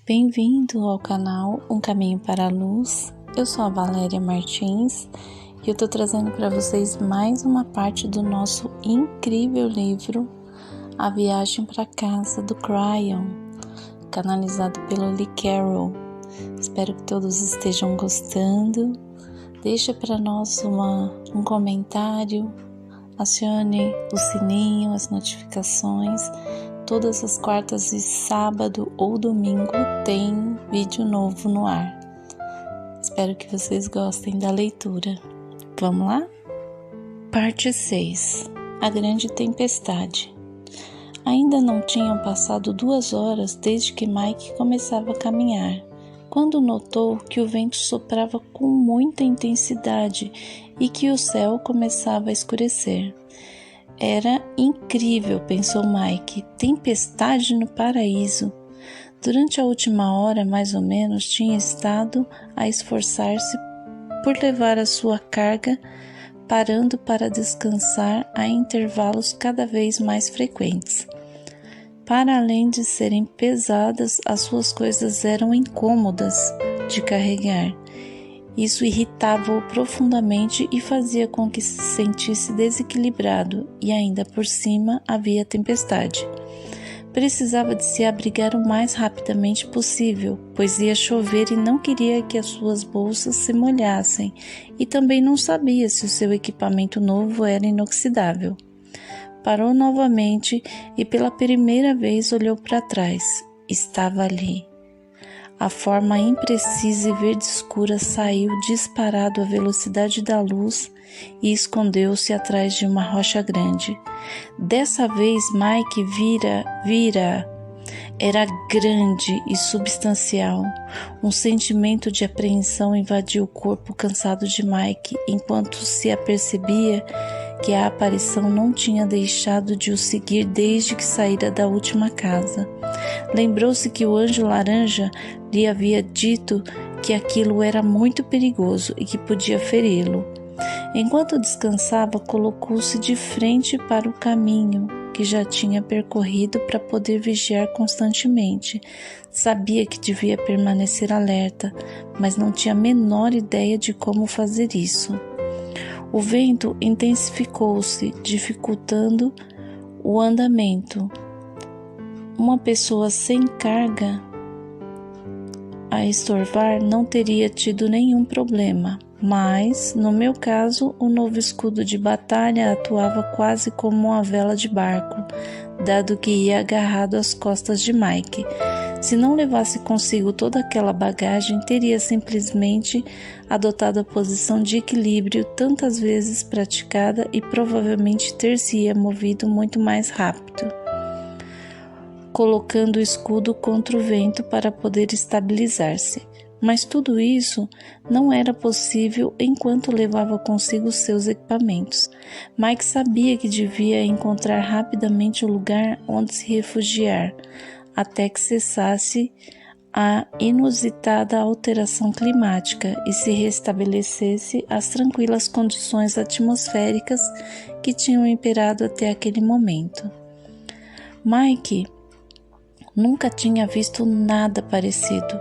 Bem-vindo ao canal Um Caminho para a Luz. Eu sou a Valéria Martins e eu tô trazendo para vocês mais uma parte do nosso incrível livro A Viagem para Casa do Cryon, canalizado pelo Lee Carroll. Espero que todos estejam gostando. Deixa para nós um comentário, acione o sininho, as notificações. Todas as quartas e sábado ou domingo tem vídeo novo no ar. Espero que vocês gostem da leitura. Vamos lá? Parte 6. A Grande Tempestade. Ainda não tinham passado 2 horas desde que Mike começava a caminhar, quando notou que o vento soprava com muita intensidade e que o céu começava a escurecer. Era incrível, pensou Mike, tempestade no paraíso. Durante a última hora, mais ou menos, tinha estado a esforçar-se por levar a sua carga, parando para descansar a intervalos cada vez mais frequentes. Para além de serem pesadas, as suas coisas eram incômodas de carregar. Isso irritava-o profundamente e fazia com que se sentisse desequilibrado, e ainda por cima havia tempestade. Precisava de se abrigar o mais rapidamente possível, pois ia chover e não queria que as suas bolsas se molhassem, e também não sabia se o seu equipamento novo era inoxidável. Parou novamente e pela primeira vez olhou para trás. Estava ali. A forma imprecisa e verde escura saiu disparado à velocidade da luz e escondeu-se atrás de uma rocha grande. Dessa vez Mike vira. Era grande e substancial. Um sentimento de apreensão invadiu o corpo cansado de Mike, enquanto se apercebia que a aparição não tinha deixado de o seguir desde que saíra da última casa. Lembrou-se que o anjo laranja lhe havia dito que aquilo era muito perigoso e que podia feri-lo. Enquanto descansava, colocou-se de frente para o caminho que já tinha percorrido para poder vigiar constantemente. Sabia que devia permanecer alerta, mas não tinha a menor ideia de como fazer isso. O vento intensificou-se, dificultando o andamento. Uma pessoa sem carga a estorvar não teria tido nenhum problema, mas, no meu caso, o novo escudo de batalha atuava quase como uma vela de barco, dado que ia agarrado às costas de Mike. Se não levasse consigo toda aquela bagagem, teria simplesmente adotado a posição de equilíbrio tantas vezes praticada e provavelmente ter-se-ia movido muito mais rápido, colocando o escudo contra o vento para poder estabilizar-se. Mas tudo isso não era possível enquanto levava consigo seus equipamentos. Mike sabia que devia encontrar rapidamente o lugar onde se refugiar, até que cessasse a inusitada alteração climática e se restabelecesse as tranquilas condições atmosféricas que tinham imperado até aquele momento. Mike nunca tinha visto nada parecido.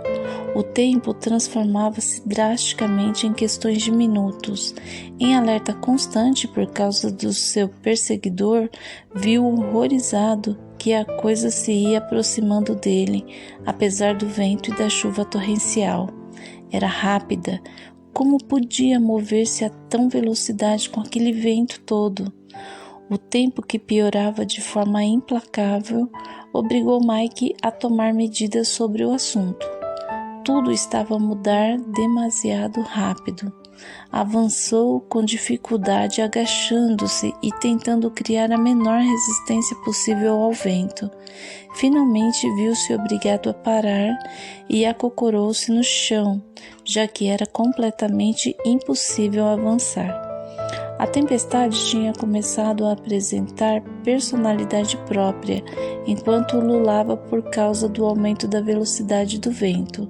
O tempo transformava-se drasticamente em questões de minutos. Em alerta constante por causa do seu perseguidor, viu horrorizado que a coisa se ia aproximando dele, apesar do vento e da chuva torrencial. Era rápida. Como podia mover-se a tão velocidade com aquele vento todo? O tempo, que piorava de forma implacável, obrigou Mike a tomar medidas sobre o assunto. Tudo estava a mudar demasiado rápido. Avançou com dificuldade, agachando-se e tentando criar a menor resistência possível ao vento. Finalmente viu-se obrigado a parar e acocorou-se no chão, já que era completamente impossível avançar. A tempestade tinha começado a apresentar personalidade própria, enquanto ululava por causa do aumento da velocidade do vento.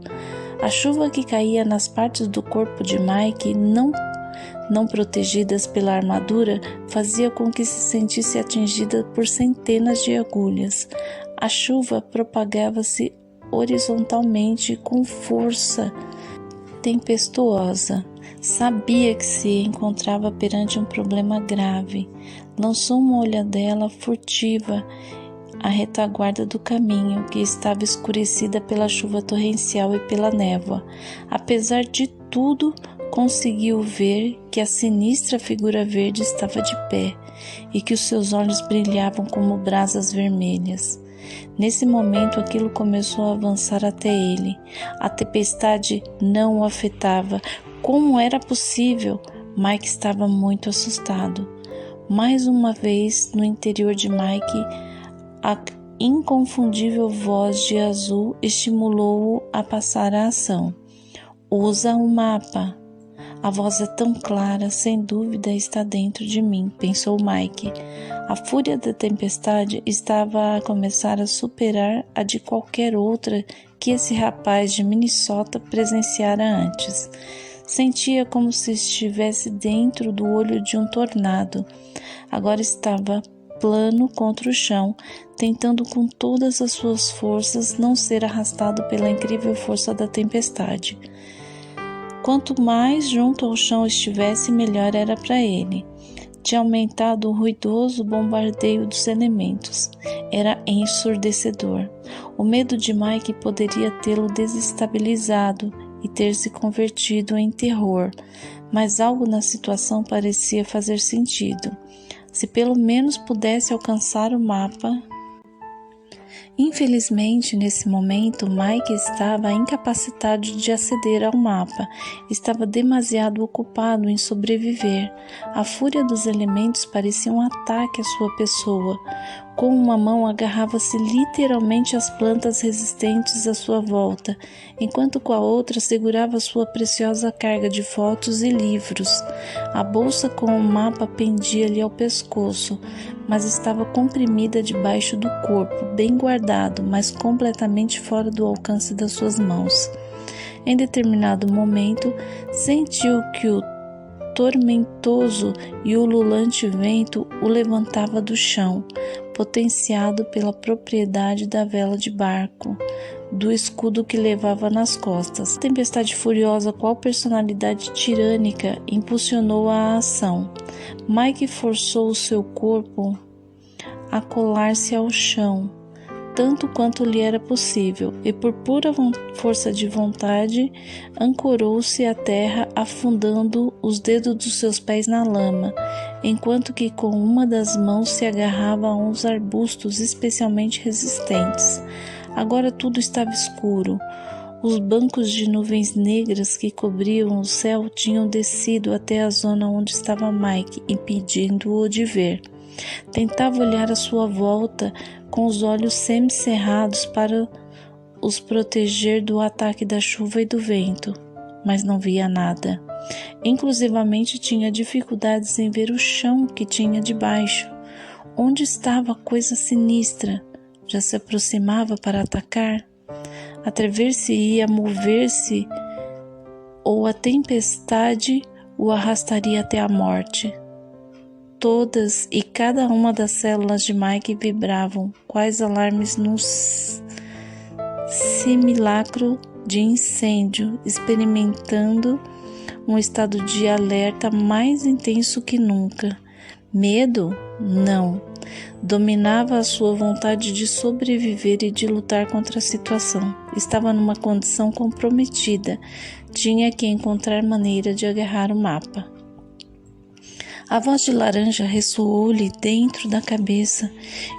A chuva que caía nas partes do corpo de Mike, não protegidas pela armadura, fazia com que se sentisse atingida por centenas de agulhas. A chuva propagava-se horizontalmente com força tempestuosa. Sabia que se encontrava perante um problema grave. Lançou uma olhadela furtiva à retaguarda do caminho, que estava escurecida pela chuva torrencial e pela névoa. Apesar de tudo, conseguiu ver que a sinistra figura verde estava de pé e que os seus olhos brilhavam como brasas vermelhas. Nesse momento, aquilo começou a avançar até ele. A tempestade não o afetava. Como era possível? Mike estava muito assustado. Mais uma vez, no interior de Mike, a inconfundível voz de Azul estimulou-o a passar a ação. Usa o mapa. A voz é tão clara, sem dúvida está dentro de mim, pensou Mike. A fúria da tempestade estava a começar a superar a de qualquer outra que esse rapaz de Minnesota presenciara antes. Sentia como se estivesse dentro do olho de um tornado. Agora estava plano contra o chão, tentando com todas as suas forças não ser arrastado pela incrível força da tempestade. Quanto mais junto ao chão estivesse, melhor era para ele. Tinha aumentado o ruidoso bombardeio dos elementos. Era ensurdecedor. O medo de Mike poderia tê-lo desestabilizado e ter se convertido em terror, mas algo na situação parecia fazer sentido. Se pelo menos pudesse alcançar o mapa. Infelizmente, nesse momento, Mike estava incapacitado de aceder ao mapa. Estava demasiado ocupado em sobreviver. A fúria dos elementos parecia um ataque à sua pessoa. Com uma mão agarrava-se literalmente às plantas resistentes à sua volta, enquanto com a outra segurava sua preciosa carga de fotos e livros. A bolsa com o mapa pendia-lhe ao pescoço, mas estava comprimida debaixo do corpo, bem guardado, mas completamente fora do alcance das suas mãos. Em determinado momento, sentiu que o tormentoso e ululante vento o levantava do chão, potenciado pela propriedade da vela de barco, do escudo que levava nas costas. A tempestade furiosa, qual personalidade tirânica, impulsionou a ação. Mike forçou o seu corpo a colar-se ao chão, tanto quanto lhe era possível, e por pura força de vontade, ancorou-se à terra, afundando os dedos dos seus pés na lama, enquanto que com uma das mãos se agarrava a uns arbustos especialmente resistentes. Agora tudo estava escuro. Os bancos de nuvens negras que cobriam o céu tinham descido até a zona onde estava Mike, impedindo-o de ver. Tentava olhar à sua volta com os olhos semicerrados para os proteger do ataque da chuva e do vento, mas não via nada. Inclusivamente tinha dificuldades em ver o chão que tinha debaixo. Onde estava a coisa sinistra? Já se aproximava para atacar? Atrever-se-ia a mover-se ou a tempestade o arrastaria até a morte? Todas e cada uma das células de Mike vibravam, quais alarmes num simulacro de incêndio, experimentando um estado de alerta mais intenso que nunca. Medo? Não. Dominava a sua vontade de sobreviver e de lutar contra a situação. Estava numa condição comprometida. Tinha que encontrar maneira de agarrar o mapa. A voz de Laranja ressoou-lhe dentro da cabeça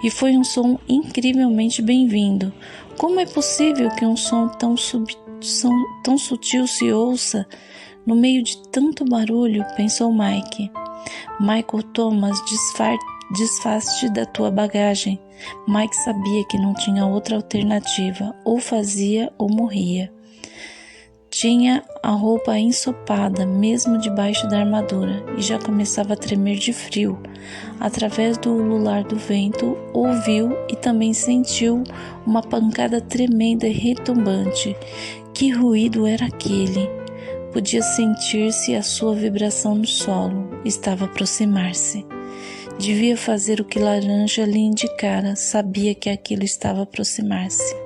e foi um som incrivelmente bem-vindo. Como é possível que um som tão sutil se ouça no meio de tanto barulho? Pensou Mike. Michael Thomas, desfaste da tua bagagem. Mike sabia que não tinha outra alternativa. Ou fazia ou morria. Tinha a roupa ensopada, mesmo debaixo da armadura, e já começava a tremer de frio. Através do ulular do vento, ouviu e também sentiu uma pancada tremenda e retumbante. Que ruído era aquele? Podia sentir-se a sua vibração no solo. Estava a aproximar-se. Devia fazer o que Laranja lhe indicara. Sabia que aquilo estava a aproximar-se.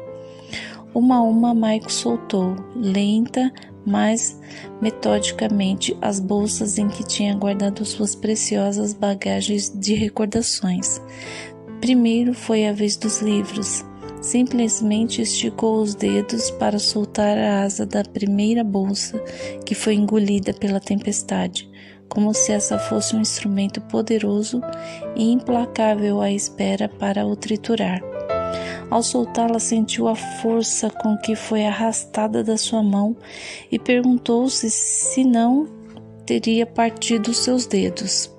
Uma a uma, Mike soltou, lenta, mas metodicamente, as bolsas em que tinha guardado suas preciosas bagagens de recordações. Primeiro foi a vez dos livros. Simplesmente esticou os dedos para soltar a asa da primeira bolsa, que foi engolida pela tempestade, como se essa fosse um instrumento poderoso e implacável à espera para o triturar. Ao soltá-la, sentiu a força com que foi arrastada da sua mão e perguntou-se se não teria partido seus dedos.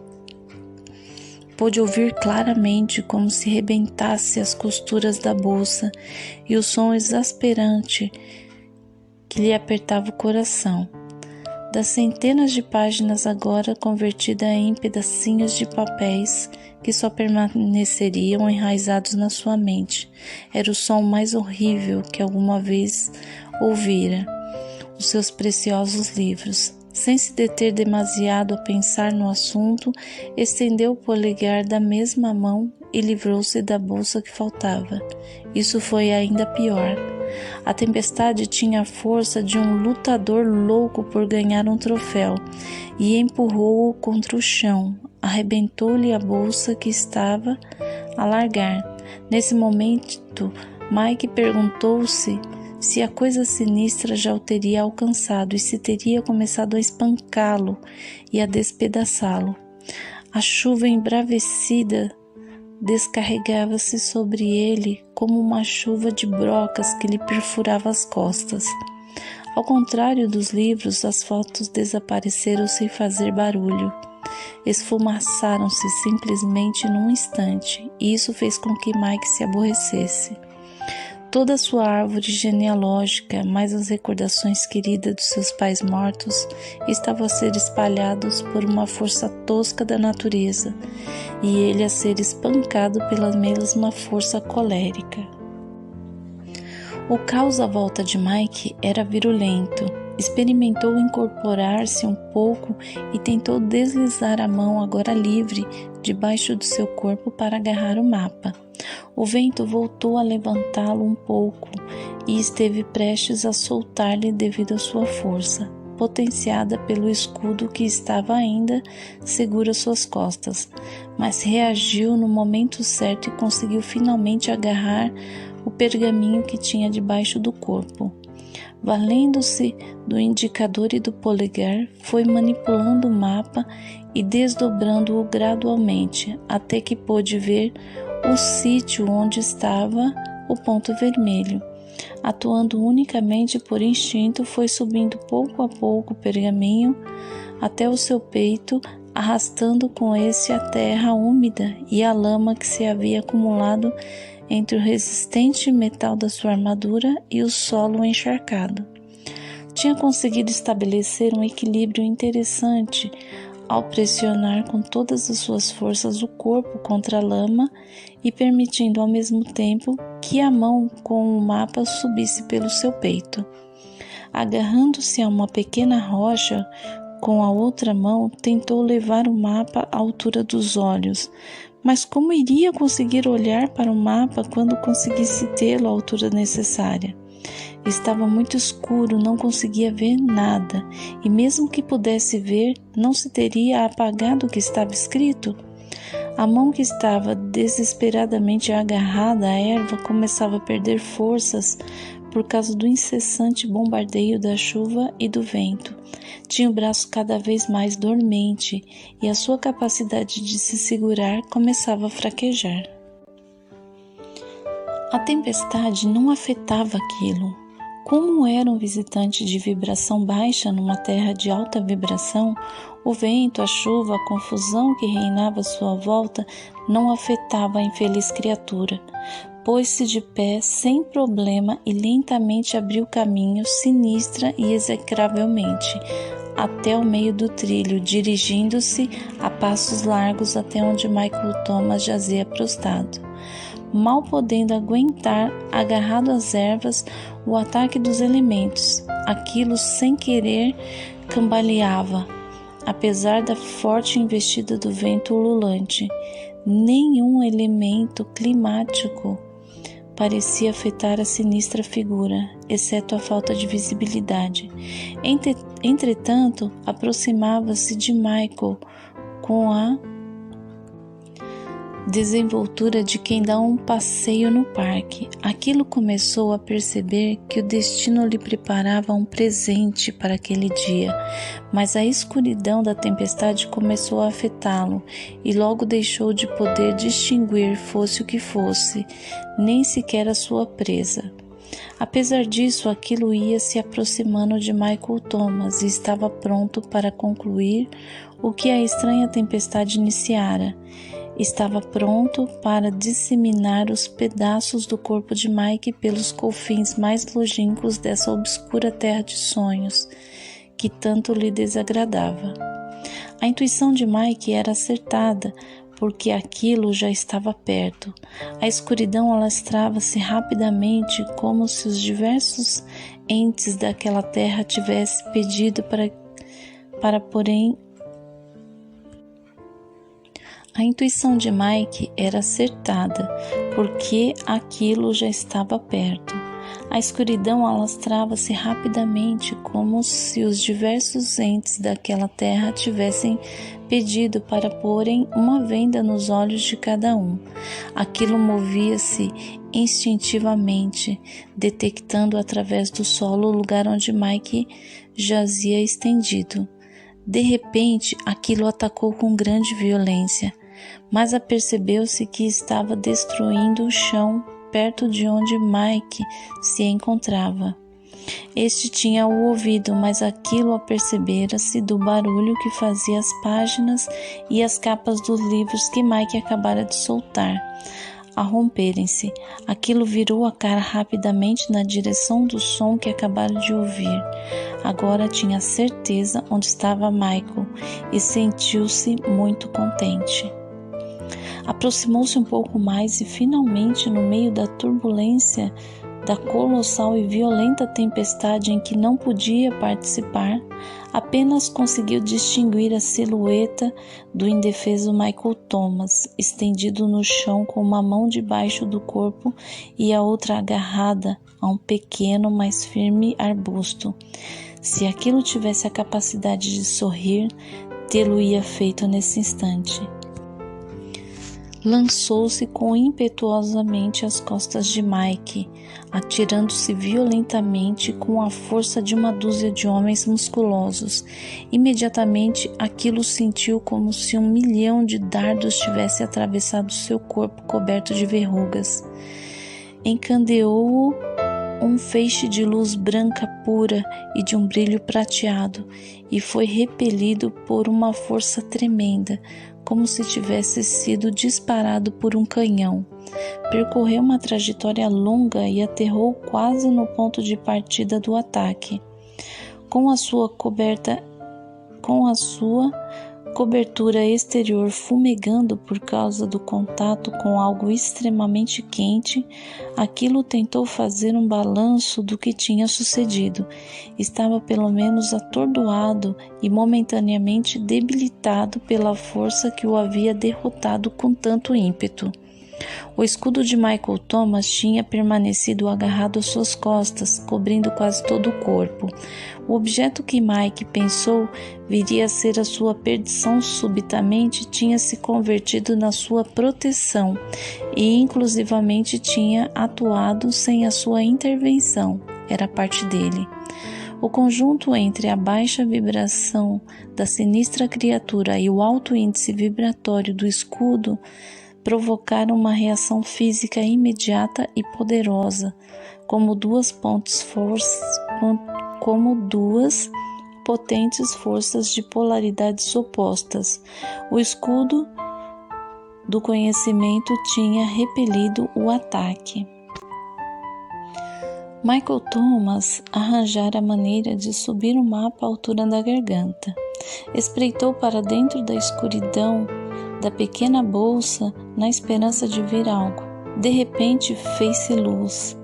Pôde ouvir claramente como se rebentasse as costuras da bolsa e o som exasperante que lhe apertava o coração. Das centenas de páginas agora convertidas em pedacinhos de papéis que só permaneceriam enraizados na sua mente, era o som mais horrível que alguma vez ouvira. Os seus preciosos livros. Sem se deter demasiado a pensar no assunto, estendeu o polegar da mesma mão e livrou-se da bolsa que faltava. Isso foi ainda pior. A tempestade tinha a força de um lutador louco por ganhar um troféu e empurrou-o contra o chão. Arrebentou-lhe a bolsa que estava a largar. Nesse momento, Mike perguntou-se se a coisa sinistra já o teria alcançado e se teria começado a espancá-lo e a despedaçá-lo. A chuva embravecida descarregava-se sobre ele como uma chuva de brocas que lhe perfurava as costas. Ao contrário dos livros, as fotos desapareceram sem fazer barulho. Esfumaçaram-se simplesmente num instante, e isso fez com que Mike se aborrecesse. Toda a sua árvore genealógica, mais as recordações queridas dos seus pais mortos, estavam a ser espalhados por uma força tosca da natureza, e ele a ser espancado pela mesma força colérica. O caos à volta de Mike era virulento. Experimentou incorporar-se um pouco e tentou deslizar a mão, agora livre, debaixo do seu corpo para agarrar o mapa. O vento voltou a levantá-lo um pouco e esteve prestes a soltar-lhe devido à sua força, potenciada pelo escudo que estava ainda seguro às suas costas, mas reagiu no momento certo e conseguiu finalmente agarrar o pergaminho que tinha debaixo do corpo. Valendo-se do indicador e do polegar, foi manipulando o mapa e desdobrando-o gradualmente, até que pôde ver o sítio onde estava o ponto vermelho. Atuando unicamente por instinto, foi subindo pouco a pouco o pergaminho até o seu peito, arrastando com esse a terra úmida e a lama que se havia acumulado entre o resistente metal da sua armadura e o solo encharcado. Tinha conseguido estabelecer um equilíbrio interessante ao pressionar com todas as suas forças o corpo contra a lama e permitindo ao mesmo tempo que a mão com o mapa subisse pelo seu peito. Agarrando-se a uma pequena rocha, com a outra mão tentou levar o mapa à altura dos olhos, mas como iria conseguir olhar para o mapa quando conseguisse tê-lo à altura necessária? Estava muito escuro, não conseguia ver nada, e mesmo que pudesse ver, não se teria apagado o que estava escrito? A mão que estava desesperadamente agarrada à erva começava a perder forças por causa do incessante bombardeio da chuva e do vento. Tinha o braço cada vez mais dormente e a sua capacidade de se segurar começava a fraquejar. A tempestade não afetava aquilo. Como era um visitante de vibração baixa numa terra de alta vibração, o vento, a chuva, a confusão que reinava à sua volta não afetava a infeliz criatura. Pôs-se de pé sem problema e lentamente abriu caminho, sinistra e execravelmente, até o meio do trilho, dirigindo-se a passos largos até onde Michael Thomas jazia prostrado. Mal podendo aguentar, agarrado às ervas, o ataque dos elementos. Aquilo, sem querer, cambaleava, apesar da forte investida do vento ululante. Nenhum elemento climático parecia afetar a sinistra figura, exceto a falta de visibilidade. Entretanto, aproximava-se de Michael com a desenvoltura de quem dá um passeio no parque. Aquilo começou a perceber que o destino lhe preparava um presente para aquele dia, mas a escuridão da tempestade começou a afetá-lo e logo deixou de poder distinguir, fosse o que fosse, nem sequer a sua presa. Apesar disso, aquilo ia se aproximando de Michael Thomas e estava pronto para concluir o que a estranha tempestade iniciara. Estava pronto para disseminar os pedaços do corpo de Mike pelos confins mais longínquos dessa obscura terra de sonhos, que tanto lhe desagradava. A intuição de Mike era acertada, porque aquilo já estava perto. A escuridão alastrava-se rapidamente, como se os diversos entes daquela terra tivessem pedido para porém. A intuição de Mike era acertada, porque aquilo já estava perto. A escuridão alastrava-se rapidamente, como se os diversos entes daquela terra tivessem pedido para porem uma venda nos olhos de cada um. Aquilo movia-se instintivamente, detectando através do solo o lugar onde Mike jazia estendido. De repente, aquilo atacou com grande violência, mas apercebeu-se que estava destruindo o chão perto de onde Mike se encontrava. Este tinha o ouvido, mas aquilo apercebera-se do barulho que fazia as páginas e as capas dos livros que Mike acabara de soltar a romperem-se. Aquilo virou a cara rapidamente na direção do som que acabara de ouvir. Agora tinha certeza onde estava Michael e sentiu-se muito contente. Aproximou-se um pouco mais e finalmente, no meio da turbulência da colossal e violenta tempestade em que não podia participar, apenas conseguiu distinguir a silhueta do indefeso Michael Thomas, estendido no chão com uma mão debaixo do corpo e a outra agarrada a um pequeno, mas firme arbusto. Se aquilo tivesse a capacidade de sorrir, tê-lo-ia feito nesse instante. Lançou-se impetuosamente às costas de Mike, atirando-se violentamente com a força de uma dúzia de homens musculosos. Imediatamente aquilo sentiu como se 1.000.000 de dardos tivesse atravessado seu corpo coberto de verrugas. Encandeou-o um feixe de luz branca pura e de um brilho prateado, e foi repelido por uma força tremenda, como se tivesse sido disparado por um canhão. Percorreu uma trajetória longa e aterrou quase no ponto de partida do ataque. Com a sua cobertura exterior fumegando por causa do contato com algo extremamente quente, aquilo tentou fazer um balanço do que tinha sucedido. Estava pelo menos atordoado e momentaneamente debilitado pela força que o havia derrotado com tanto ímpeto. O escudo de Michael Thomas tinha permanecido agarrado às suas costas, cobrindo quase todo o corpo. O objeto que Mike pensou viria a ser a sua perdição subitamente tinha se convertido na sua proteção e inclusivamente tinha atuado sem a sua intervenção. Era parte dele. O conjunto entre a baixa vibração da sinistra criatura e o alto índice vibratório do escudo provocaram uma reação física imediata e poderosa, como duas potentes forças de polaridades opostas. O escudo do conhecimento tinha repelido o ataque. Michael Thomas arranjara a maneira de subir o mapa à altura da garganta. Espreitou para dentro da escuridão da pequena bolsa na esperança de ver algo. De repente fez-se luz.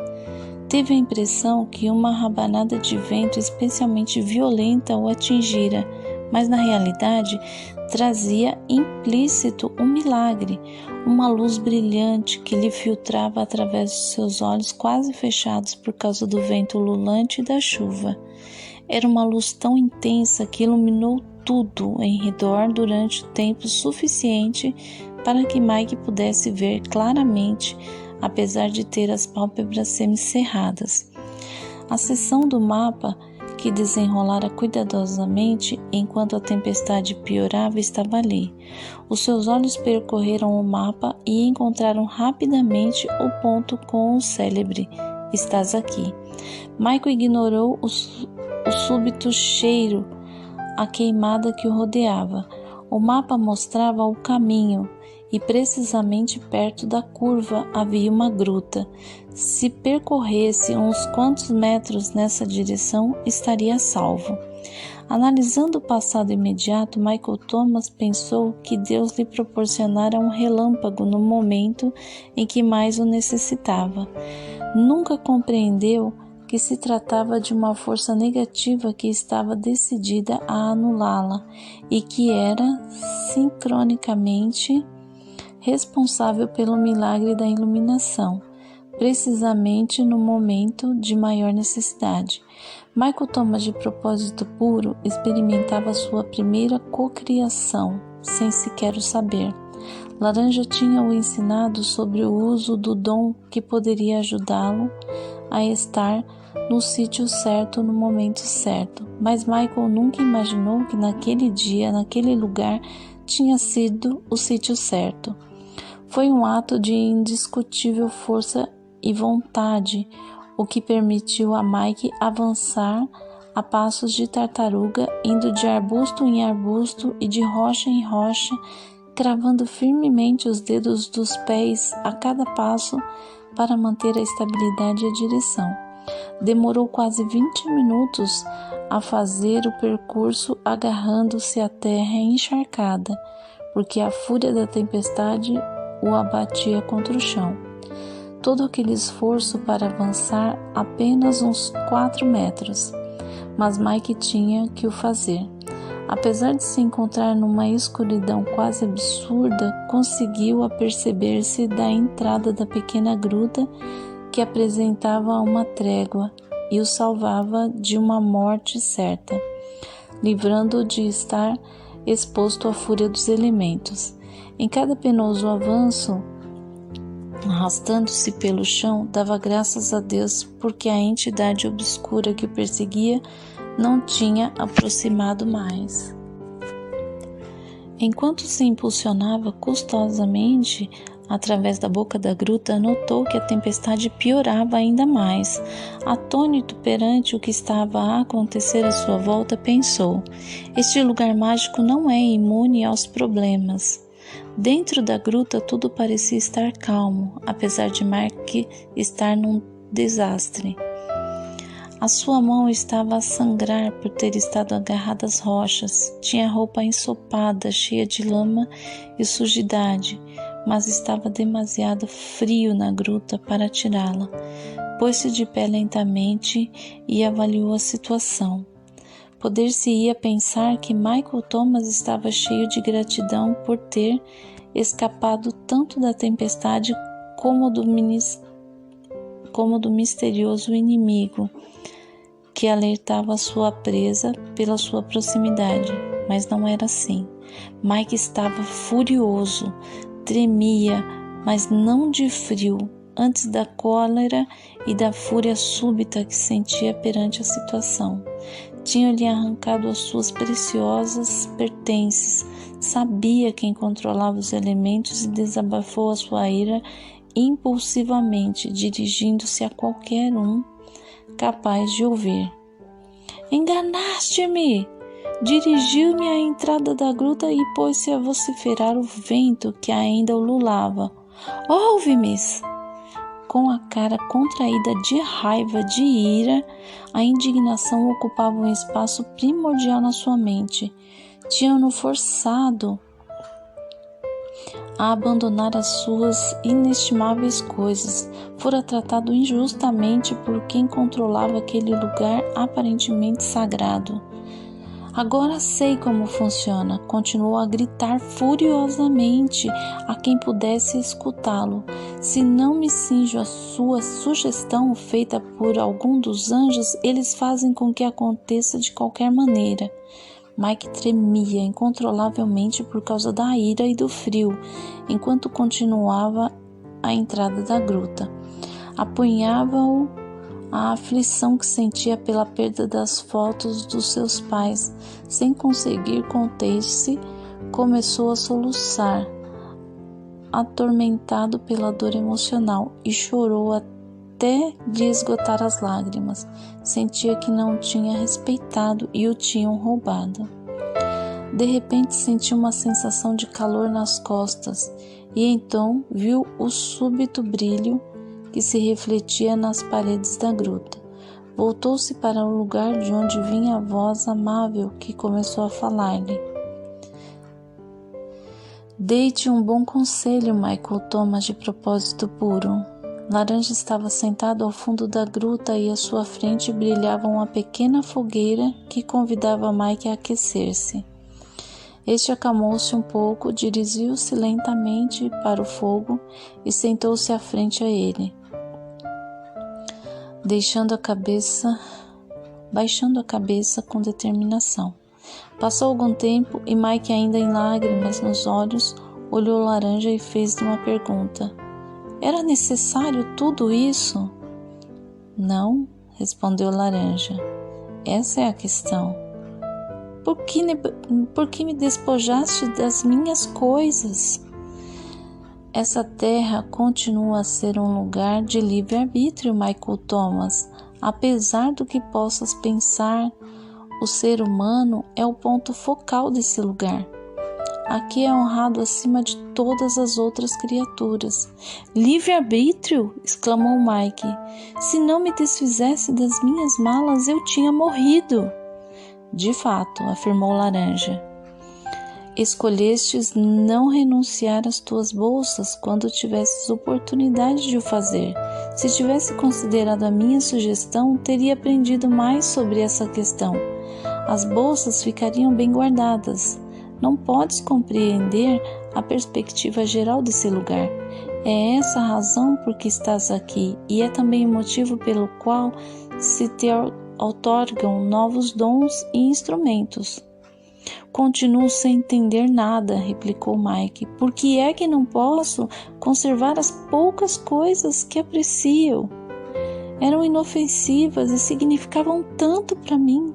Teve a impressão que uma rabanada de vento especialmente violenta o atingira, mas na realidade trazia implícito um milagre, uma luz brilhante que lhe filtrava através de seus olhos quase fechados por causa do vento ululante e da chuva. Era uma luz tão intensa que iluminou tudo em redor durante o tempo suficiente para que Mike pudesse ver claramente, apesar de ter as pálpebras semicerradas. A seção do mapa que desenrolara cuidadosamente enquanto a tempestade piorava estava ali. Os seus olhos percorreram o mapa e encontraram rapidamente o ponto com o célebre "Estás aqui". Michael ignorou o súbito cheiro a queimada que o rodeava. O mapa mostrava o caminho e precisamente perto da curva havia uma gruta. Se percorresse uns quantos metros nessa direção, estaria salvo. Analisando o passado imediato, Michael Thomas pensou que Deus lhe proporcionara um relâmpago no momento em que mais o necessitava. Nunca compreendeu que se tratava de uma força negativa que estava decidida a anulá-la e que era sincronicamente responsável pelo milagre da iluminação, precisamente no momento de maior necessidade. Michael Thomas, de propósito puro, experimentava sua primeira cocriação, sem sequer o saber. Laranja tinha o ensinado sobre o uso do dom que poderia ajudá-lo a estar no sítio certo no momento certo, mas Michael nunca imaginou que naquele dia, naquele lugar, tinha sido o sítio certo. Foi um ato de indiscutível força e vontade, o que permitiu a Mike avançar a passos de tartaruga, indo de arbusto em arbusto e de rocha em rocha, cravando firmemente os dedos dos pés a cada passo para manter a estabilidade e a direção. Demorou quase 20 minutos a fazer o percurso agarrando-se à terra encharcada, porque a fúria da tempestade o abatia contra o chão. Todo aquele esforço para avançar apenas uns 4 metros, mas Mike tinha que o fazer. Apesar de se encontrar numa escuridão quase absurda, conseguiu aperceber-se da entrada da pequena gruta que apresentava uma trégua e o salvava de uma morte certa, livrando-o de estar exposto à fúria dos elementos. Em cada penoso avanço, arrastando-se pelo chão, dava graças a Deus porque a entidade obscura que o perseguia não tinha aproximado mais. Enquanto se impulsionava custosamente através da boca da gruta, notou que a tempestade piorava ainda mais. Atônito perante o que estava a acontecer à sua volta, pensou: este lugar mágico não é imune aos problemas. Dentro da gruta tudo parecia estar calmo, apesar de Mike estar num desastre. A sua mão estava a sangrar por ter estado agarrada às rochas. Tinha a roupa ensopada, cheia de lama e sujidade, mas estava demasiado frio na gruta para tirá-la. Pôs-se de pé lentamente e avaliou a situação. Poder-se-ia pensar que Michael Thomas estava cheio de gratidão por ter escapado tanto da tempestade como do misterioso inimigo que alertava sua presa pela sua proximidade, mas não era assim. Mike estava furioso, tremia, mas não de frio, antes da cólera e da fúria súbita que sentia perante a situação. Tinha-lhe arrancado as suas preciosas pertences, sabia quem controlava os elementos e desabafou a sua ira impulsivamente, dirigindo-se a qualquer um capaz de ouvir. Enganaste-me! Dirigiu-me à entrada da gruta e pôs-se a vociferar o vento que ainda ululava. Ouve-me! Com a cara contraída de raiva, de ira, a indignação ocupava um espaço primordial na sua mente. Tinham-no forçado a abandonar as suas inestimáveis coisas. Fora tratado injustamente por quem controlava aquele lugar aparentemente sagrado. Agora sei como funciona, continuou a gritar furiosamente a quem pudesse escutá-lo. Se não me cinjo à sua sugestão feita por algum dos anjos, eles fazem com que aconteça de qualquer maneira. Mike tremia incontrolavelmente por causa da ira e do frio, enquanto continuava à entrada da gruta. Apunhava-o a aflição que sentia pela perda das fotos dos seus pais. Sem conseguir conter-se, começou a soluçar, atormentado pela dor emocional, e chorou até de esgotar as lágrimas. Sentia que não tinha respeitado e o tinham roubado. De repente sentiu uma sensação de calor nas costas e então viu o súbito brilho que se refletia nas paredes da gruta. Voltou-se para o lugar de onde vinha a voz amável que começou a falar-lhe. Dei-te um bom conselho, Michael Thomas, de propósito puro. Laranja estava sentado ao fundo da gruta e à sua frente brilhava uma pequena fogueira que convidava Mike a aquecer-se. Este acalmou-se um pouco, dirigiu-se lentamente para o fogo e sentou-se à frente a ele, baixando a cabeça com determinação. Passou algum tempo e Mike, ainda em lágrimas nos olhos, olhou Laranja e fez-lhe uma pergunta. Era necessário tudo isso? Não, respondeu Laranja. Essa é a questão. Por que me despojaste das minhas coisas? Essa terra continua a ser um lugar de livre-arbítrio, Michael Thomas. Apesar do que possas pensar, o ser humano é o ponto focal desse lugar. Aqui é honrado acima de todas as outras criaturas. Livre-arbítrio? Exclamou Mike. Se não me desfizesse das minhas malas, eu tinha morrido. De fato, afirmou Laranja. Escolhestes não renunciar às tuas bolsas quando tivesses oportunidade de o fazer. Se tivesse considerado a minha sugestão, teria aprendido mais sobre essa questão. As bolsas ficariam bem guardadas. Não podes compreender a perspectiva geral desse lugar. É essa a razão por que estás aqui e é também o motivo pelo qual se te outorgam novos dons e instrumentos. Continuo sem entender nada, replicou Mike. Por que é que não posso conservar as poucas coisas que aprecio? Eram inofensivas e significavam tanto para mim.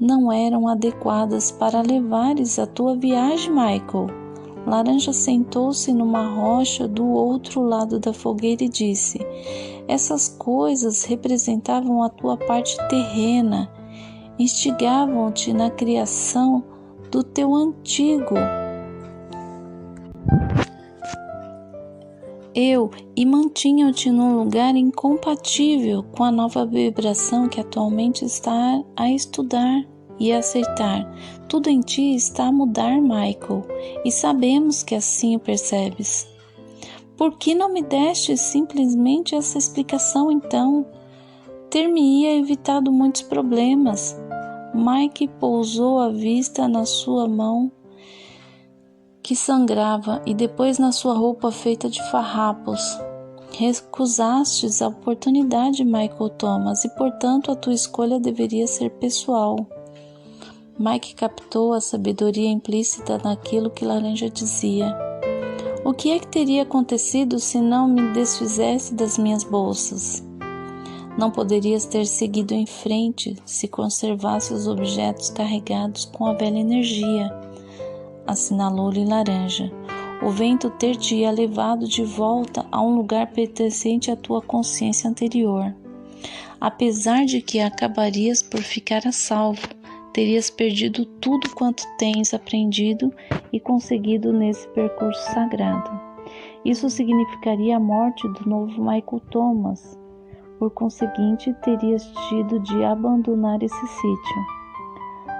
Não eram adequadas para levares a tua viagem, Michael. Laranja sentou-se numa rocha do outro lado da fogueira e disse: essas coisas representavam a tua parte terrena, instigavam-te na criação do teu antigo eu e mantinham-te num lugar incompatível com a nova vibração que atualmente está a estudar e a aceitar. Tudo em ti está a mudar, Michael, e sabemos que assim o percebes. Por que não me deste simplesmente essa explicação então? Ter-me-ia evitado muitos problemas. Mike pousou a vista na sua mão que sangrava e depois na sua roupa feita de farrapos. Recusastes a oportunidade, Michael Thomas, e portanto a tua escolha deveria ser pessoal. Mike captou a sabedoria implícita naquilo que Laranja dizia. O que é que teria acontecido se não me desfizesse das minhas bolsas? Não poderias ter seguido em frente se conservasse os objetos carregados com a velha energia, assinalou-lhe Laranja. O vento ter-te-ia levado de volta a um lugar pertencente à tua consciência anterior. Apesar de que acabarias por ficar a salvo, terias perdido tudo quanto tens aprendido e conseguido nesse percurso sagrado. Isso significaria a morte do novo Michael Thomas. Por conseguinte, terias tido de abandonar esse sítio.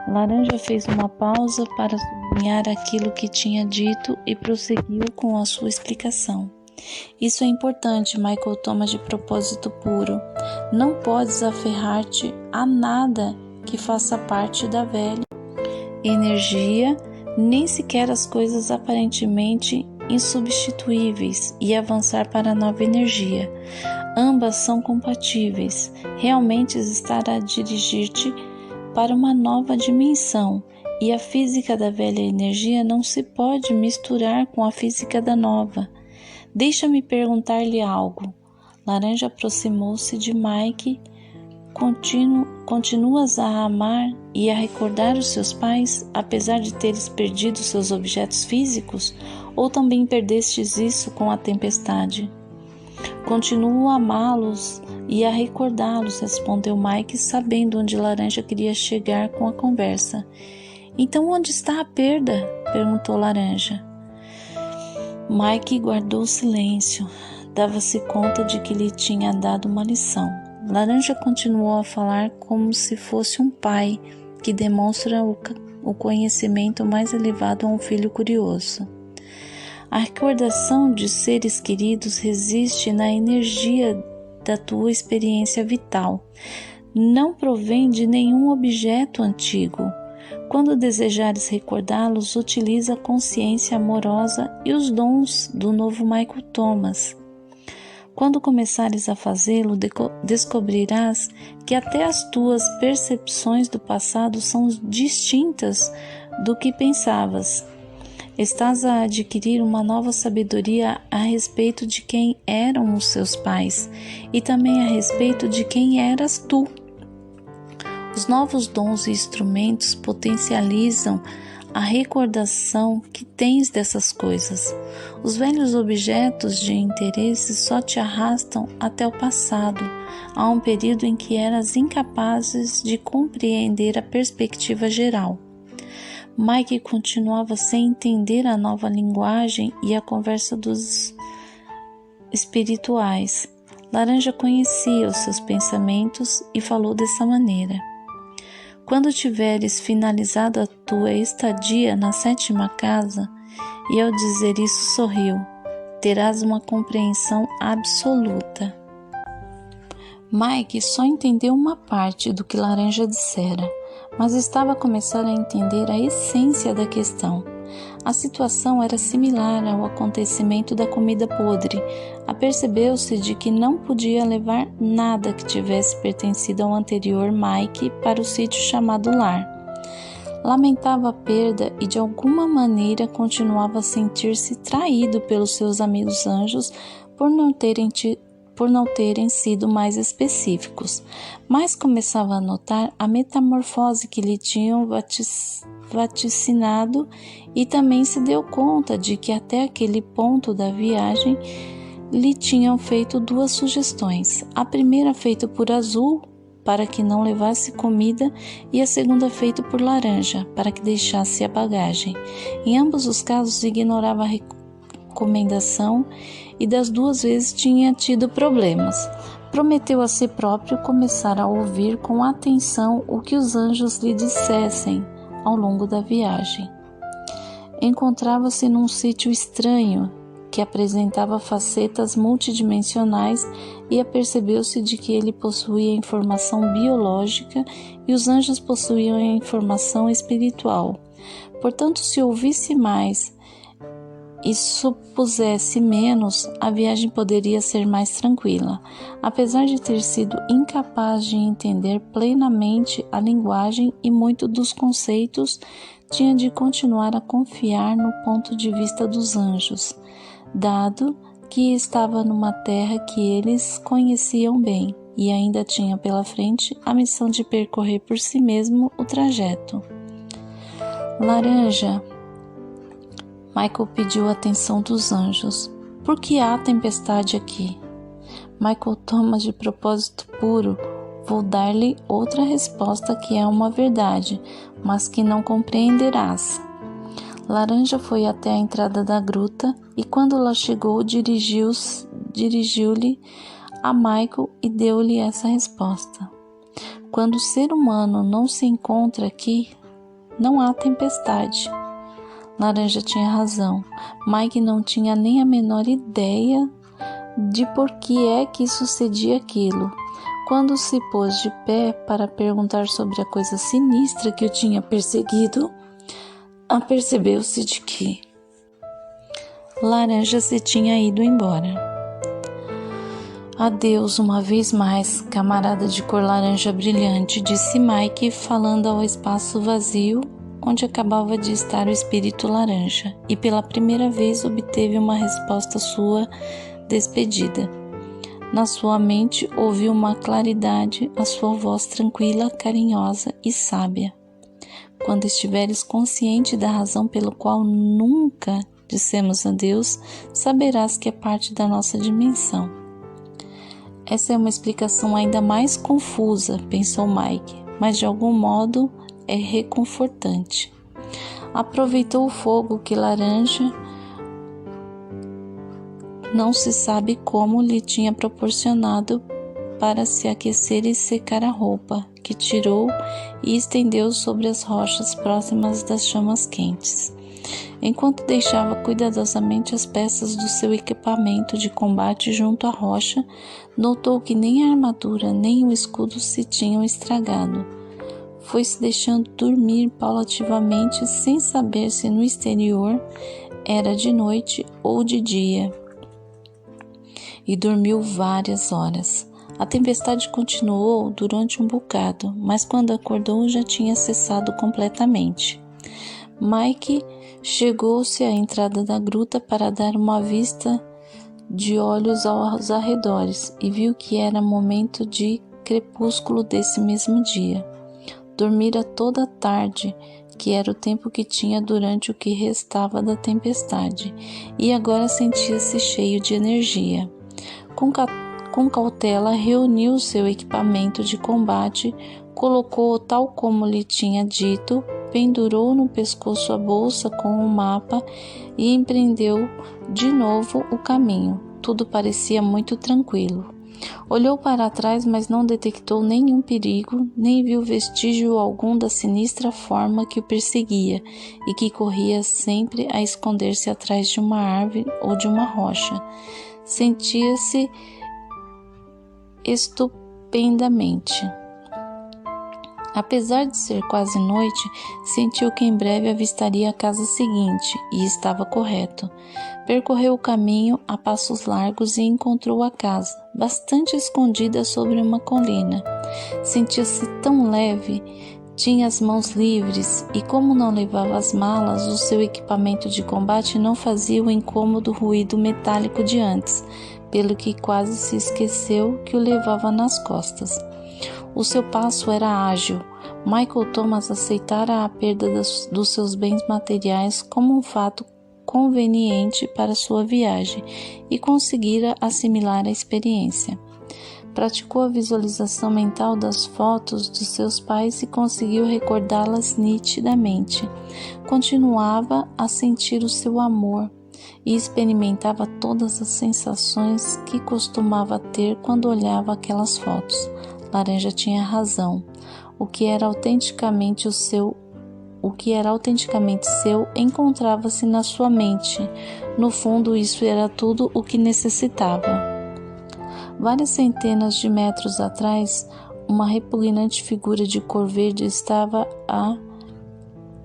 Laranja fez uma pausa para sublinhar aquilo que tinha dito e prosseguiu com a sua explicação. Isso é importante, Michael Thomas, de propósito puro. Não podes aferrar-te a nada que faça parte da velha energia, nem sequer as coisas aparentemente insubstituíveis, e avançar para a nova energia. Ambas são compatíveis. Realmente estar a dirigir-te para uma nova dimensão, e a física da velha energia não se pode misturar com a física da nova. Deixa-me perguntar-lhe algo. Laranja aproximou-se de Mike. Continuas a amar e a recordar os seus pais, apesar de teres perdido seus objetos físicos? Ou também perdestes isso com a tempestade? Continuo a amá-los e a recordá-los, respondeu Mike, sabendo onde Laranja queria chegar com a conversa. Então onde está a perda? Perguntou Laranja. Mike guardou silêncio. Dava-se conta de que lhe tinha dado uma lição. Laranja continuou a falar como se fosse um pai que demonstra o conhecimento mais elevado a um filho curioso. A recordação de seres queridos resiste na energia da tua experiência vital. Não provém de nenhum objeto antigo. Quando desejares recordá-los, utiliza a consciência amorosa e os dons do novo Michael Thomas. Quando começares a fazê-lo, descobrirás que até as tuas percepções do passado são distintas do que pensavas. Estás a adquirir uma nova sabedoria a respeito de quem eram os seus pais e também a respeito de quem eras tu. Os novos dons e instrumentos potencializam a recordação que tens dessas coisas. Os velhos objetos de interesse só te arrastam até o passado, a um período em que eras incapazes de compreender a perspectiva geral. Mike continuava sem entender a nova linguagem e a conversa dos espirituais. Laranja conhecia os seus pensamentos e falou dessa maneira. Quando tiveres finalizado a tua estadia na 7ª casa, e ao dizer isso sorriu, terás uma compreensão absoluta. Mike só entendeu uma parte do que Laranja dissera, mas estava a começar a entender a essência da questão. A situação era similar ao acontecimento da comida podre. Apercebeu-se de que não podia levar nada que tivesse pertencido ao anterior Mike para o sítio chamado lar. Lamentava a perda e de alguma maneira continuava a sentir-se traído pelos seus amigos anjos por não terem sido mais específicos, mas começava a notar a metamorfose que lhe tinham vaticinado e também se deu conta de que até aquele ponto da viagem lhe tinham feito 2 sugestões, a primeira feita por Azul para que não levasse comida e a segunda feita por Laranja para que deixasse a bagagem. Em ambos os casos ignorava a recomendação e das 2 vezes tinha tido problemas. Prometeu a si próprio começar a ouvir com atenção o que os anjos lhe dissessem ao longo da viagem. Encontrava-se num sítio estranho que apresentava facetas multidimensionais e apercebeu-se de que ele possuía informação biológica e os anjos possuíam a informação espiritual. Portanto, se ouvisse mais e supusesse menos, a viagem poderia ser mais tranquila. Apesar de ter sido incapaz de entender plenamente a linguagem e muito dos conceitos, tinha de continuar a confiar no ponto de vista dos anjos, dado que estava numa terra que eles conheciam bem e ainda tinha pela frente a missão de percorrer por si mesmo o trajeto. Laranja, Michael pediu a atenção dos anjos. Por que há tempestade aqui? Michael Thomas, de propósito puro, vou dar-lhe outra resposta que é uma verdade, mas que não compreenderás. Laranja foi até a entrada da gruta e quando lá chegou dirigiu-lhe a Michael e deu-lhe essa resposta. Quando o ser humano não se encontra aqui, não há tempestade. Laranja tinha razão. Mike não tinha nem a menor ideia de por que é que sucedia aquilo. Quando se pôs de pé para perguntar sobre a coisa sinistra que o tinha perseguido, apercebeu-se de que Laranja se tinha ido embora. Adeus uma vez mais, camarada de cor laranja brilhante, disse Mike, falando ao espaço vazio onde acabava de estar o espírito laranja, e pela primeira vez obteve uma resposta à sua despedida. Na sua mente ouviu uma claridade, a sua voz tranquila, carinhosa e sábia. Quando estiveres consciente da razão pelo qual nunca dissemos adeus, saberás que é parte da nossa dimensão. Essa é uma explicação ainda mais confusa, pensou Mike, mas de algum modo é reconfortante. Aproveitou o fogo que Laranja, não se sabe como, lhe tinha proporcionado para se aquecer e secar a roupa, que tirou e estendeu sobre as rochas próximas das chamas quentes. Enquanto deixava cuidadosamente as peças do seu equipamento de combate junto à rocha, notou que nem a armadura nem o escudo se tinham estragado. Foi-se deixando dormir paulativamente, sem saber se no exterior era de noite ou de dia, e dormiu várias horas. A tempestade continuou durante um bocado, mas quando acordou já tinha cessado completamente. Mike chegou-se à entrada da gruta para dar uma vista de olhos aos arredores e viu que era momento de crepúsculo desse mesmo dia. Dormira toda a tarde, que era o tempo que tinha durante o que restava da tempestade, e agora sentia-se cheio de energia. Com cautela, reuniu seu equipamento de combate, colocou-o tal como lhe tinha dito, pendurou no pescoço a bolsa com o mapa e empreendeu de novo o caminho. Tudo parecia muito tranquilo. Olhou para trás, mas não detectou nenhum perigo, nem viu vestígio algum da sinistra forma que o perseguia e que corria sempre a esconder-se atrás de uma árvore ou de uma rocha. Sentia-se estupendamente. Apesar de ser quase noite, sentiu que em breve avistaria a casa seguinte, e estava correto. Percorreu o caminho a passos largos e encontrou a casa, bastante escondida sobre uma colina. Sentia-se tão leve, tinha as mãos livres, e como não levava as malas, o seu equipamento de combate não fazia o incômodo ruído metálico de antes, pelo que quase se esqueceu que o levava nas costas. O seu passo era ágil. Michael Thomas aceitara a perda dos seus bens materiais como um fato conveniente para sua viagem e conseguira assimilar a experiência. Praticou a visualização mental das fotos de seus pais e conseguiu recordá-las nitidamente. Continuava a sentir o seu amor e experimentava todas as sensações que costumava ter quando olhava aquelas fotos. Laranja tinha razão. O que era autenticamente seu encontrava-se na sua mente. No fundo, isso era tudo o que necessitava. Várias centenas de metros atrás, uma repugnante figura de cor verde estava a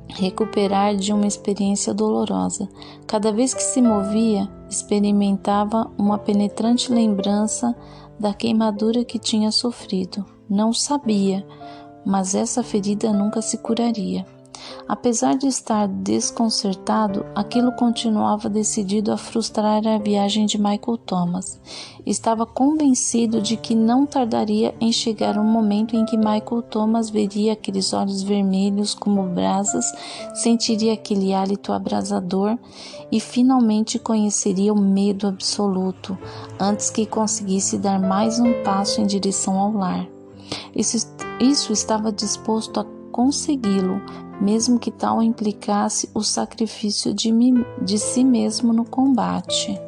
recuperar de uma experiência dolorosa. Cada vez que se movia, experimentava uma penetrante lembrança da queimadura que tinha sofrido. Não sabia, mas essa ferida nunca se curaria. Apesar de estar desconcertado, aquilo continuava decidido a frustrar a viagem de Michael Thomas. Estava convencido de que não tardaria em chegar o momento em que Michael Thomas veria aqueles olhos vermelhos como brasas, sentiria aquele hálito abrasador e finalmente conheceria o medo absoluto, antes que conseguisse dar mais um passo em direção ao lar. Isso estava disposto a consegui-lo, mesmo que tal implicasse o sacrifício de si mesmo no combate.